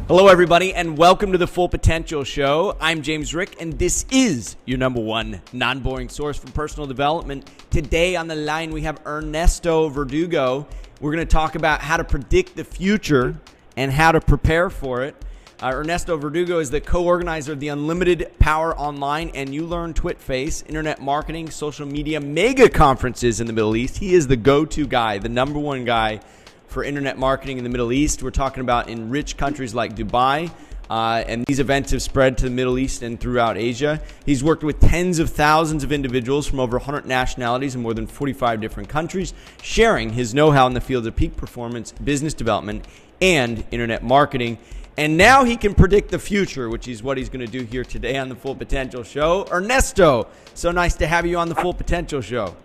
Hello, everybody, and welcome to the Full Potential Show. I'm James Rick, and this is your number one non-boring source for personal development. Today on the line, we have Ernesto Verdugo. We're going to talk about how to predict the future and how to prepare for it. Ernesto Verdugo is the co-organizer of the Unlimited Power Online and You Learn TwitFace Internet Marketing Social Media Mega Conferences in the Middle East. He is the go-to guy, the number one guy for internet marketing in the Middle East. We're talking about in rich countries like Dubai, and these events have spread to the Middle East and throughout Asia. He's worked with tens of thousands of individuals from over 100 nationalities in more than 45 different countries, sharing his know-how in the fields of peak performance, business development, and internet marketing. And now he can predict the future, which is what he's going to do here today on the Full Potential Show. Ernesto, so nice to have you on the Full Potential Show.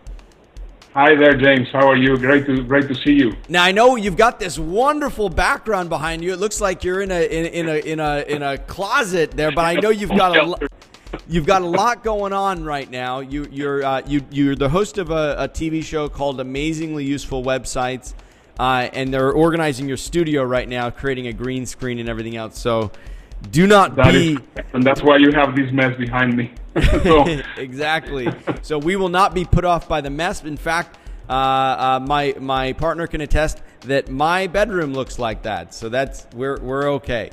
Hi there, James. How are you? Great to see you. Now I know you've got this wonderful background behind you. It looks like you're in a closet there, but I know you've got a lot going on right now. You're the host of a TV show called Amazingly Useful Websites, and they're organizing your studio right now, creating a green screen and everything else. So do not be. And that's why you have this mess behind me. Exactly. So we will not be put off by the mess. In fact, my partner can attest that my bedroom looks like that. So we're okay.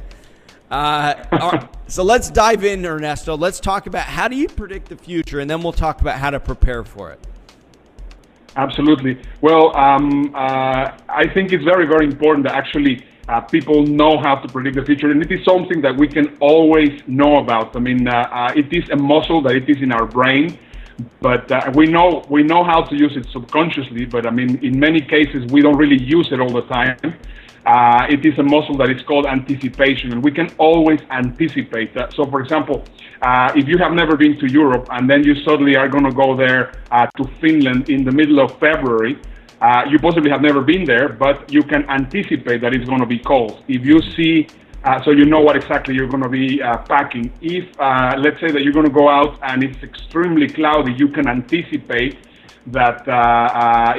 So let's dive in, Ernesto. Let's talk about how do you predict the future, and then we'll talk about how to prepare for it. Absolutely. Well, I think it's very, very important that actually people know how to predict the future, and it is something that we can always know about. I mean, it is a muscle that it is in our brain, but we know how to use it subconsciously. But I mean, in many cases, we don't really use it all the time. It is a muscle that is called anticipation, and we can always anticipate that. So, for example, if you have never been to Europe and then you suddenly are going to go there to Finland in the middle of February, you possibly have never been there, but you can anticipate that it's going to be cold. If you see, so you know what exactly you're going to be packing. If, let's say that you're going to go out and it's extremely cloudy, you can anticipate that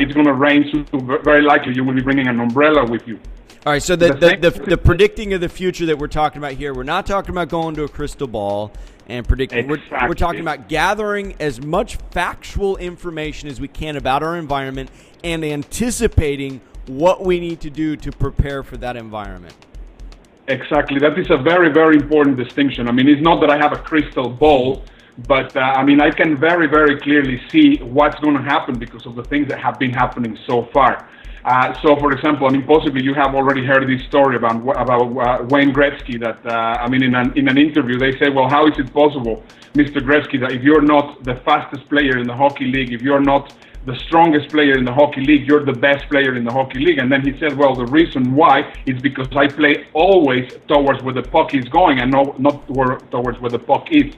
it's going to rain, so very likely you will be bringing an umbrella with you. All right, so the predicting of the future that we're talking about here, we're not talking about going to a crystal ball and predicting. Exactly. We're talking about gathering as much factual information as we can about our environment and anticipating what we need to do to prepare for that environment. Exactly. That is a very, very important distinction. I mean, it's not that I have a crystal ball, but I mean, I can very, very clearly see what's going to happen because of the things that have been happening so far. So, for example, I mean, possibly you have already heard this story about Wayne Gretzky. That I mean, in an interview, they say, "Well, how is it possible, Mr. Gretzky, that if you're not the fastest player in the hockey league, if you're not the strongest player in the hockey league, you're the best player in the hockey league?" And then he said, "Well, the reason why is because I play always towards where the puck is going, and not towards where the puck is."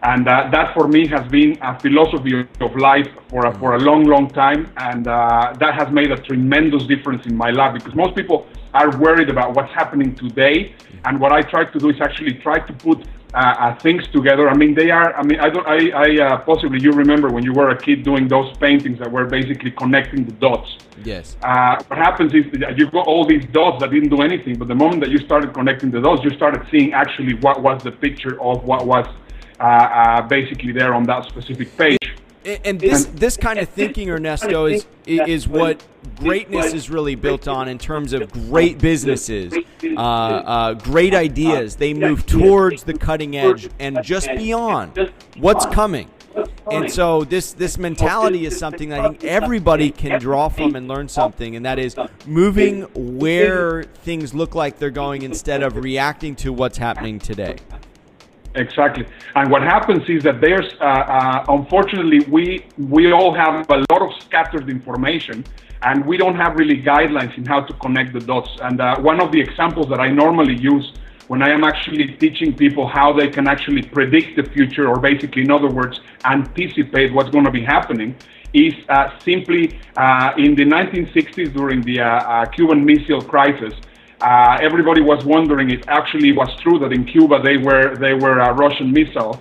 And that for me has been a philosophy of life for a long, long time. And that has made a tremendous difference in my life, because most people are worried about what's happening today. And what I try to do is actually try to put things together. I mean, possibly you remember when you were a kid doing those paintings that were basically connecting the dots. Yes. What happens is that you've got all these dots that didn't do anything, but the moment that you started connecting the dots, you started seeing actually what was the picture of what was basically there on that specific page. And this kind of thinking, Ernesto, is what greatness is really built on in terms of great businesses, great ideas. They move towards the cutting edge and just beyond what's coming. And so this mentality is something that I think everybody can draw from and learn something, and that is moving where things look like they're going instead of reacting to what's happening today. Exactly. And what happens is that there's, unfortunately, we all have a lot of scattered information, and we don't have really guidelines in how to connect the dots. And one of the examples that I normally use when I am actually teaching people how they can actually predict the future, or basically, in other words, anticipate what's going to be happening, is simply in the 1960s during the Cuban Missile Crisis. Everybody was wondering if actually it was true that in Cuba they were Russian missiles,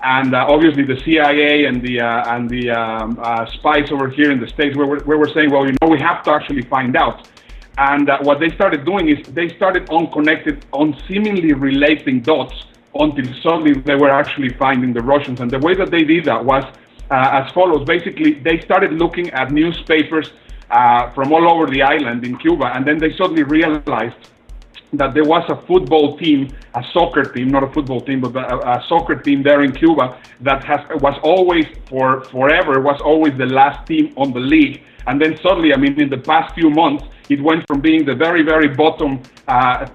and obviously the CIA and the spies over here in the States we were saying, well, we have to actually find out. And what they started doing is they started on seemingly relating dots until suddenly they were actually finding the Russians. And the way that they did that was as follows. Basically, they started looking at newspapers from all over the island in Cuba, and then they suddenly realized that there was a football team, a soccer team, not a football team, but a soccer team there in Cuba that was always, forever, was always the last team on the league. And then suddenly, I mean, in the past few months, it went from being the very, very bottom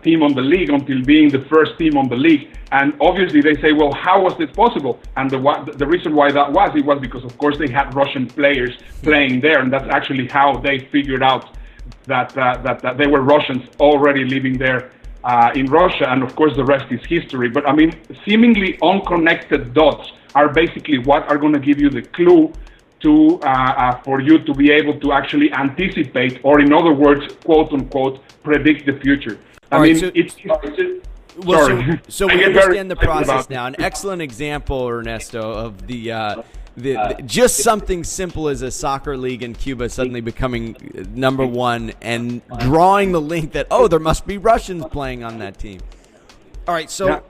team on the league until being the first team on the league. And obviously they say, well, how was this possible? And the reason why that was, it was because, of course, they had Russian players playing there. And that's actually how they figured out that they were Russians already living there in Russia. And of course, the rest is history. But I mean, seemingly unconnected dots are basically what are going to give you the clue to for you to be able to actually anticipate, or in other words, quote unquote, predict the future. I mean, so we understand the process now. An excellent example, Ernesto, of the just something simple as a soccer league in Cuba suddenly becoming number one and drawing the link that, oh, there must be Russians playing on that team. All right, so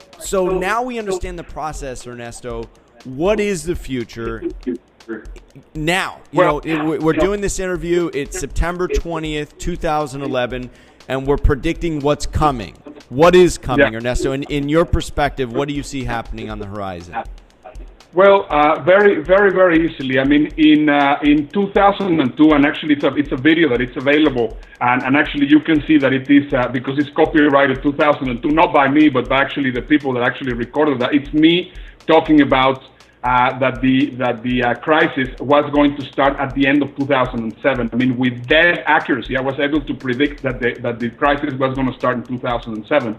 now we understand the process, Ernesto. What is the future? Now, we're doing this interview. It's September 20th, 2011, and we're predicting what's coming. What is coming, Ernesto? In your perspective, what do you see happening on the horizon? Well, very, very, very easily. I mean, in 2002, and actually it's a video that it's available, and actually you can see that it is because it's copyrighted 2002, not by me, but by actually the people that actually recorded that. It's me talking about that the crisis was going to start at the end of 2007. I mean, with dead accuracy, I was able to predict that the crisis was going to start in 2007.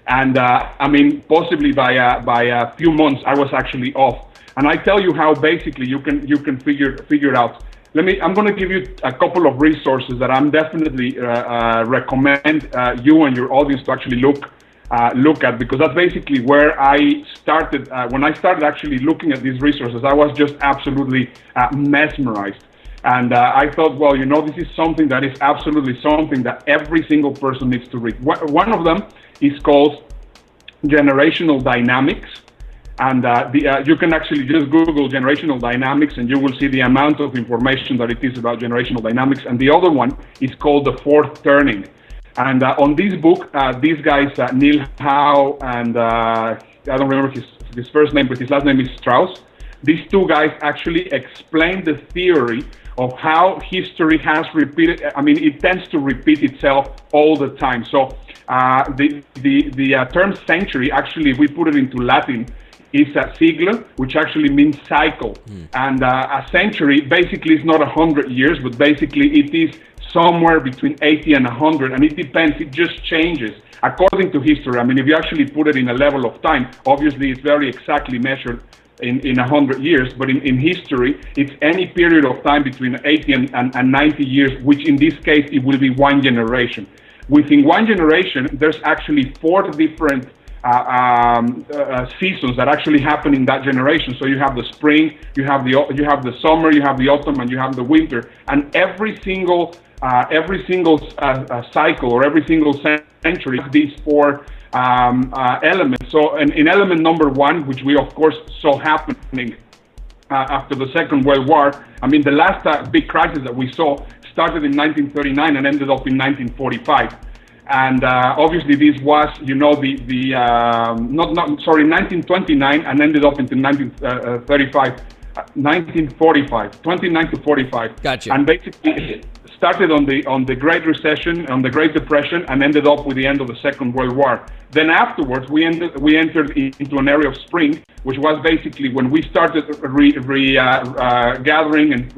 And I mean, possibly by a few months, I was actually off. And I tell you how basically you can figure it out. I'm going to give you a couple of resources that I'm definitely recommend you and your audience to actually look at, because that's basically where I started. When I started actually looking at these resources, I was just absolutely mesmerized. And I thought, well, this is something that is absolutely something that every single person needs to read. One of them is called Generational Dynamics. And you can actually just Google generational dynamics and you will see the amount of information that it is about generational dynamics. And the other one is called The Fourth Turning. And on this book, these guys, Neil Howe and I don't remember his first name, but his last name is Strauss. These two guys actually explain the theory of how history has repeated. I mean, it tends to repeat itself all the time. So the term century, actually, if we put it into Latin, is a sigla, which actually means cycle. And a century basically is not 100 years, but basically it is somewhere between 80 and 100, and it depends, it just changes according to history. I mean, if you actually put it in a level of time, obviously it's very exactly measured in 100 years, but in history, it's any period of time between 80 and 90 years, which in this case, it will be one generation. Within one generation, there's actually 4 different seasons that actually happen in that generation. So you have the spring, you have the summer, you have the autumn, and you have the winter. And every single cycle or every single century has these 4 elements. So in element number 1, which we of course saw happening after the Second World War, I mean, the last big crisis that we saw started in 1939 and ended up in 1945. And obviously this was, 1929 and ended up into 1945, 29 to 45. Gotcha. And basically started on the Great Recession, on the Great Depression, and ended up with the end of the Second World War. Then afterwards, we entered into an area of spring, which was basically when we started gathering and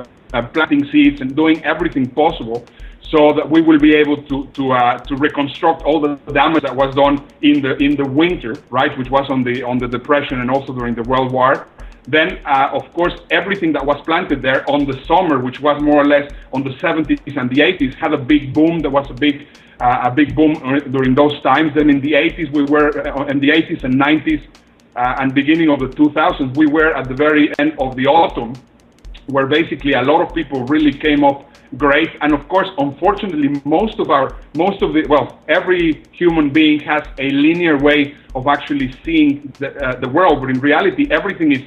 planting seeds and doing everything possible, so that we will be able to reconstruct all the damage that was done in the winter, right, which was on the Depression and also during the World War. Then, of course, everything that was planted there on the summer, which was more or less on the 70s and the 80s, had a big boom. There was a big boom during those times. Then in the 80s, we were in the 80s and 90s and beginning of the 2000s, we were at the very end of the autumn, where basically a lot of people really came up great. And of course, unfortunately, every human being has a linear way of actually seeing the world, but in reality, everything is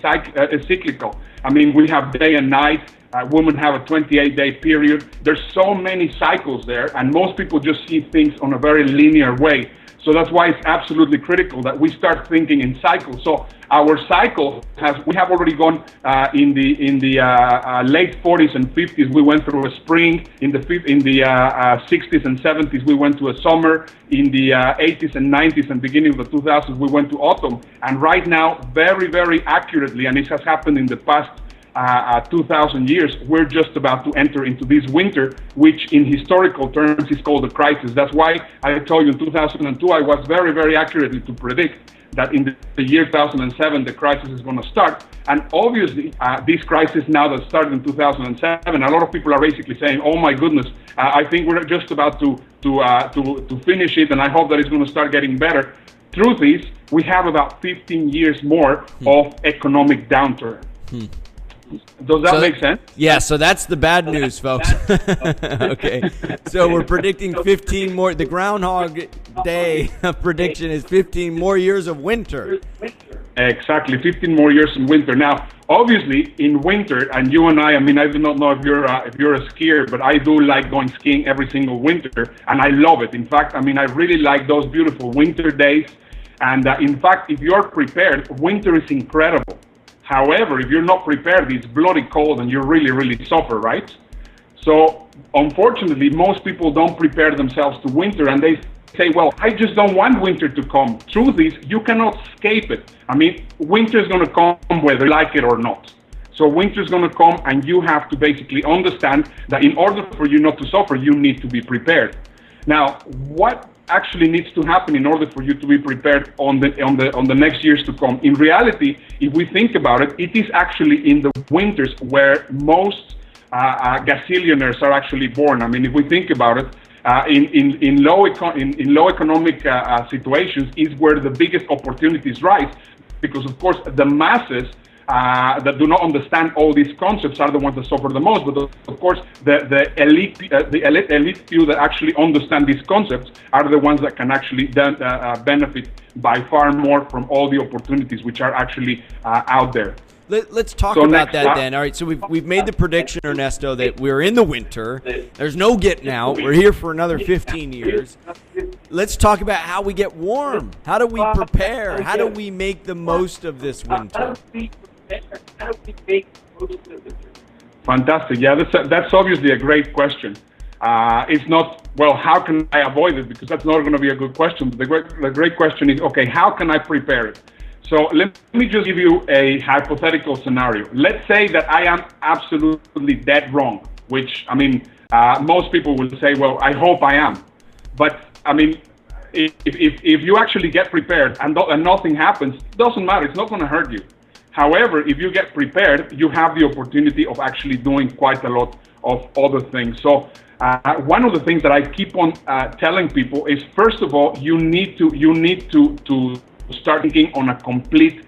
cyclical. I mean, we have day and night. Women have a 28-day period. There's so many cycles there, and most people just see things on a very linear way. So that's why it's absolutely critical that we start thinking in cycles. So our cycle we have already gone in the late 40s and 50s. We went through a spring. In the 60s and 70s, we went to a summer. In the 80s and 90s and beginning of the 2000s, we went to autumn. And right now, very, very accurately, and it has happened in the past 2,000 years, we're just about to enter into this winter, which in historical terms is called a crisis. That's why I told you in 2002, I was very, very accurately to predict that in the year 2007, the crisis is going to start. And obviously, this crisis now that started in 2007, a lot of people are basically saying, oh my goodness, I think we're just about to finish it, and I hope that it's going to start getting better. Truth is, we have about 15 years more of economic downturn. Does that make sense? Yeah, so that's the bad news, folks. Okay, so we're predicting 15 more. The Groundhog Day prediction is 15 more years of winter. Exactly, 15 more years in winter. Now, obviously, in winter, and you and I mean, I do not know if you're a skier, but I do like going skiing every single winter, and I love it. In fact, I mean, I really like those beautiful winter days. And in fact, if you're prepared, winter is incredible. However, if you're not prepared, it's bloody cold and you really, really suffer, right? So, unfortunately, most people don't prepare themselves to winter, and they say, well, I just don't want winter to come. Truth is, you cannot escape it. I mean, winter is going to come whether you like it or not. So winter is going to come, and you have to basically understand that in order for you not to suffer, you need to be prepared. Now, what actually needs to happen in order for you to be prepared on the next years to come? In reality, if we think about it, it is actually in the winters where most gazillionaires are actually born. I mean, if we think about it, in low economic situations is where the biggest opportunities rise, because of course the masses that do not understand all these concepts are the ones that suffer the most. But of course, the elite few that actually understand these concepts are the ones that can actually then, benefit by far more from all the opportunities which are actually out there. Let's talk about that then. All right, so we've made the prediction, Ernesto, that we're in the winter. There's no getting out. We're here for another 15 years. Let's talk about how we get warm. How do we prepare? How do we make the most of this winter? Fantastic. Yeah, that's obviously a great question. It's not, well, how can I avoid it? Because that's not going to be a good question. The great question is, okay, how can I prepare it? So let me just give you a hypothetical scenario. Let's say that I am absolutely dead wrong, which, I mean, most people will say, well, I hope I am. But, I mean, if you actually get prepared and nothing happens, it doesn't matter. It's not going to hurt you. However, if you get prepared, you have the opportunity of actually doing quite a lot of other things. So one of the things that I keep on telling people is, first of all, you need to start thinking on a complete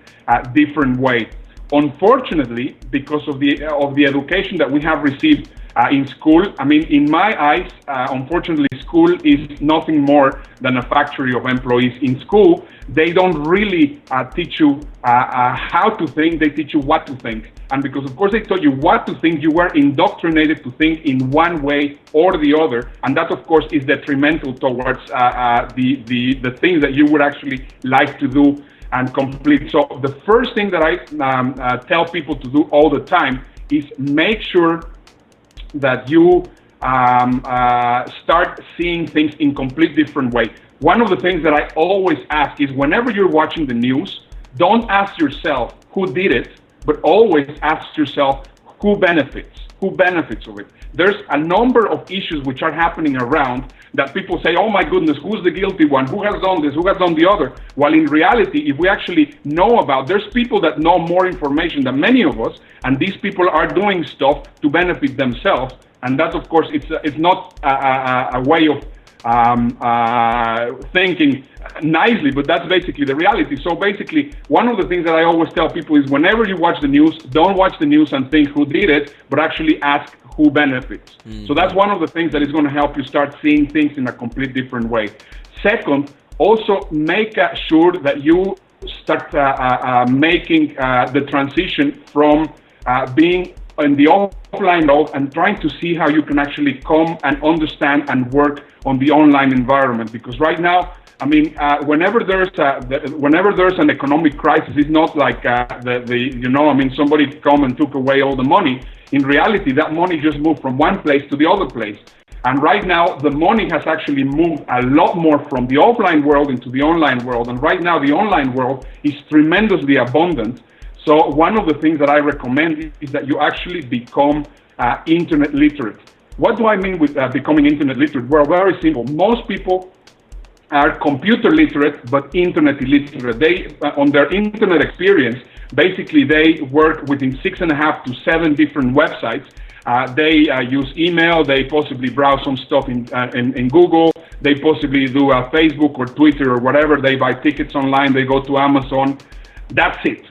different way. Unfortunately, because of the education that we have received in school, I mean, in my eyes, unfortunately, school is nothing more than a factory of employees. In school, they don't really teach you how to think, they teach you what to think. And because, of course, they taught you what to think, you were indoctrinated to think in one way or the other. And that, of course, is detrimental towards the things that you would actually like to do and complete. So the first thing that I tell people to do all the time is make sure that you start seeing things in complete different way. One of the things that I always ask is, whenever you're watching the news, don't ask yourself who did it, but always ask yourself who benefits of it. There's a number of issues which are happening around that people say, oh my goodness, who's the guilty one? Who has done this? Who has done the other? While in reality, if we actually know about, there's people that know more information than many of us, and these people are doing stuff to benefit themselves. And that, of course, it's not a way of thinking nicely, but that's basically the reality. So basically, one of the things that I always tell people is whenever you watch the news, don't watch the news and think who did it, but actually ask who benefits. So that's one of the things that is going to help you start seeing things in a complete different way. Second, also make sure that you start making the transition from being in the offline world and trying to see how you can actually come and understand and work on the online environment. Because right now, I mean, whenever there's an economic crisis, it's not like somebody come and took away all the money. In reality, that money just moved from one place to the other place. And right now, the money has actually moved a lot more from the offline world into the online world. And right now, the online world is tremendously abundant. So one of the things that I recommend is that you actually become internet literate. What do I mean with becoming internet literate? Well, very simple. Most people are computer literate, but internet illiterate. They, on their internet experience, basically they work within 6.5 to 7 different websites. They use email, they possibly browse some stuff in Google, they possibly do Facebook or Twitter or whatever, they buy tickets online, they go to Amazon. That's it.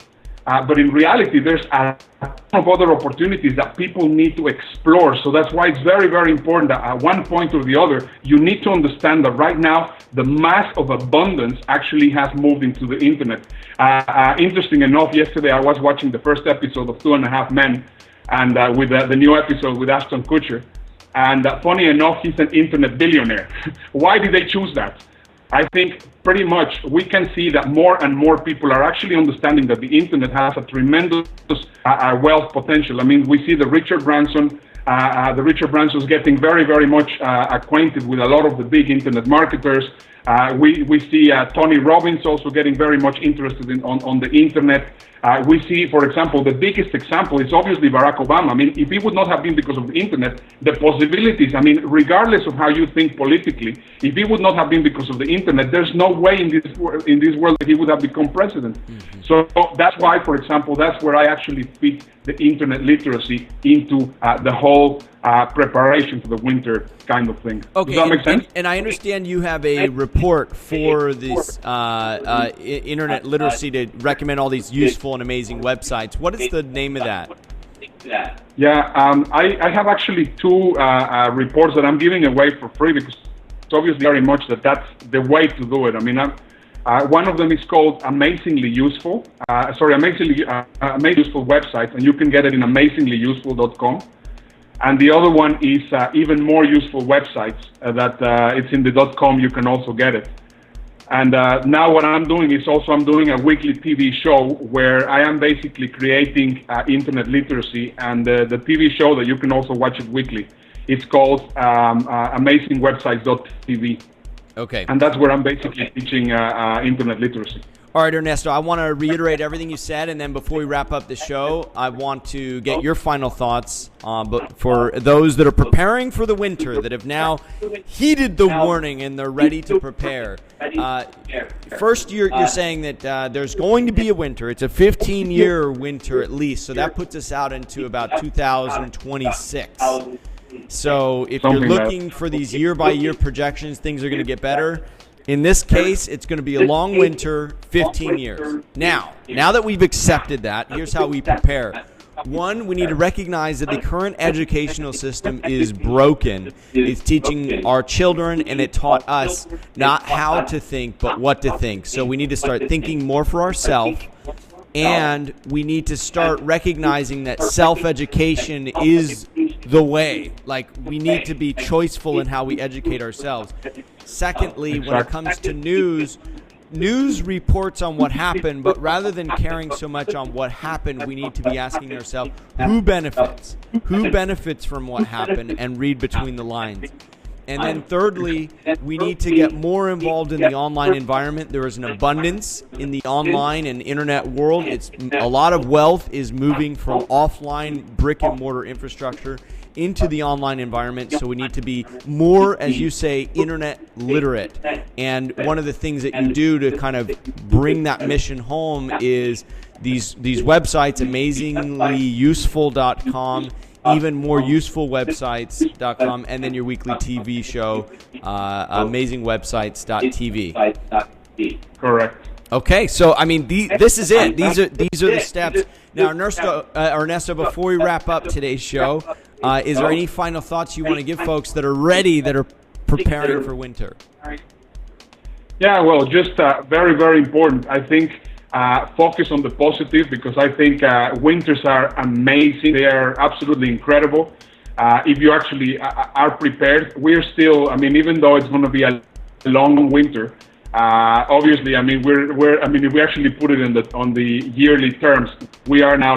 But in reality, there's a ton of other opportunities that people need to explore. So that's why it's very, very important that at one point or the other, you need to understand that right now, the mass of abundance actually has moved into the internet. Interesting enough, yesterday I was watching the first episode of 2.5 Men, and with the new episode with Ashton Kutcher. And funny enough, he's an internet billionaire. Why did they choose that? I think pretty much we can see that more and more people are actually understanding that the internet has a tremendous wealth potential. I mean, we see the Richard Branson's getting very, very much acquainted with a lot of the big internet marketers. We see Tony Robbins also getting very much interested on the internet. We see, for example, the biggest example is obviously Barack Obama. I mean, if it would not have been because of the internet, the possibilities, I mean, regardless of how you think politically, if it would not have been because of the internet, there's no way in this world that he would have become president. Mm-hmm. So that's why, for example, that's where I actually fit the internet literacy into the whole preparation for the winter kind of thing. Okay, does that make sense? And I understand you have a report for this internet literacy to recommend all these useful and amazing websites. What is the name of that? Yeah, I have actually 2 reports that I'm giving away for free because it's obviously very much that's the way to do it. I mean, one of them is called Amazingly Useful. Amazingly Useful website, and you can get it in amazinglyuseful.com. And the other one is even more useful websites that it's in the .com. You can also get it. And now what I'm doing is I'm doing a weekly TV show where I am basically creating internet literacy, and the TV show that you can also watch it weekly. It's called amazingwebsites.tv. Okay. And that's where I'm basically teaching internet literacy. All right, Ernesto, I want to reiterate everything you said, and then before we wrap up the show, I want to get your final thoughts. But for those that are preparing for the winter, that have now heeded the warning and they're ready to prepare. First, you're saying that there's going to be a winter. It's a 15-year winter at least, so that puts us out into about 2026. So if you're looking for these year-by-year projections, things are going to get better. In this case, it's going to be a long winter, 15 years. Now that we've accepted that, here's how we prepare. One, we need to recognize that the current educational system is broken. It's teaching our children, and it taught us not how to think, but what to think. So we need to start thinking more for ourselves, and we need to start recognizing that self-education is the way. Like, we need to be choiceful in how we educate ourselves. Secondly, when it comes to news reports on what happened, but rather than caring so much on what happened, we need to be asking ourselves, who benefits? Who benefits from what happened, and read between the lines. And then thirdly, we need to get more involved in the online environment. There is an abundance in the online and internet world. A lot of wealth is moving from offline brick and mortar infrastructure into the online environment, so we need to be more, as you say, internet literate. And one of the things that you do to kind of bring that mission home is these websites, amazinglyuseful.com even more useful websites.com, and then your weekly TV show, amazingwebsites.tv. Correct. Okay, so I mean, this is it. These are the steps. Now, Ernesto, before we wrap up today's show, is there any final thoughts you want to give folks that are ready, that are preparing for winter? Yeah, well, just very, very important. I think focus on the positive, because I think winters are amazing. They are absolutely incredible. If you actually are prepared, we're still, I mean, even though it's going to be a long winter, obviously, I mean, if we actually put it on the yearly terms, we are now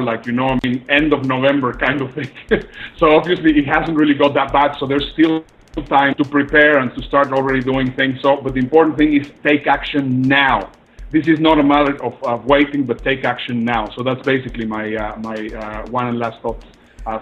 end of November kind of thing. So obviously it hasn't really got that bad. So there's still time to prepare and to start already doing things. So, but the important thing is take action now. This is not a matter of waiting, but take action now. So that's basically my one and last thought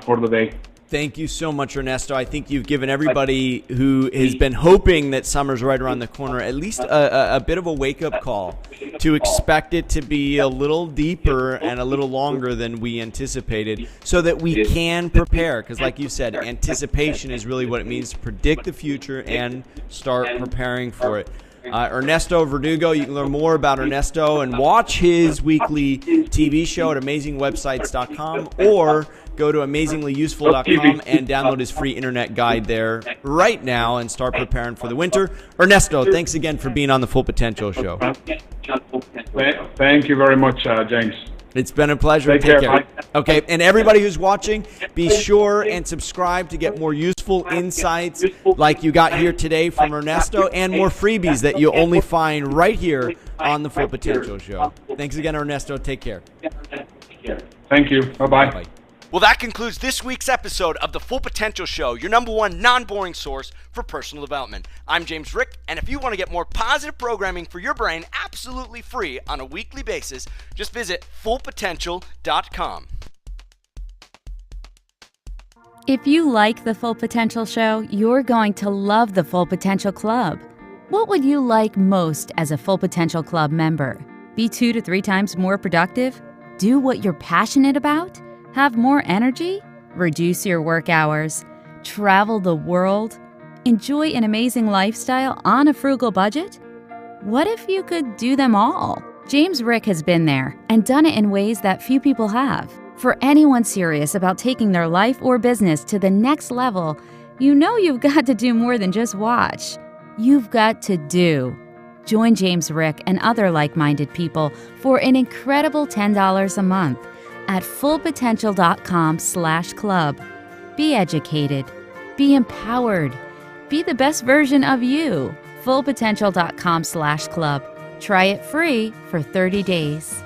for the day. Thank you so much, Ernesto. I think you've given everybody who has been hoping that summer's right around the corner at least a bit of a wake-up call to expect it to be a little deeper and a little longer than we anticipated, so that we can prepare. Because like you said, anticipation is really what it means to predict the future and start preparing for it. Ernesto Verdugo, you can learn more about Ernesto and watch his weekly TV show at amazingwebsites.com, or go to amazinglyuseful.com and download his free internet guide there right now and start preparing for the winter. Ernesto, thanks again for being on the Full Potential Show. Thank you very much, James. It's been a pleasure. Take care. Okay, and everybody who's watching, be sure and subscribe to get more useful insights like you got here today from Ernesto, and more freebies that you'll only find right here on the Full Potential Show. Thanks again, Ernesto. Take care. Thank you. Bye-bye. Bye-bye. Well, that concludes this week's episode of the Full Potential Show, your number one non-boring source for personal development. I'm James Rick, and if you want to get more positive programming for your brain absolutely free on a weekly basis, just visit fullpotential.com. If you like the Full Potential Show, you're going to love the Full Potential Club. What would you like most as a Full Potential Club member? Be 2 to 3 times more productive? Do what you're passionate about? Have more energy? Reduce your work hours? Travel the world? Enjoy an amazing lifestyle on a frugal budget? What if you could do them all? James Rick has been there and done it in ways that few people have. For anyone serious about taking their life or business to the next level, you know you've got to do more than just watch. You've got to do. Join James Rick and other like-minded people for an incredible $10 a month at fullpotential.com/club. Be educated. Be empowered. Be the best version of you. fullpotential.com/club. Try it free for 30 days.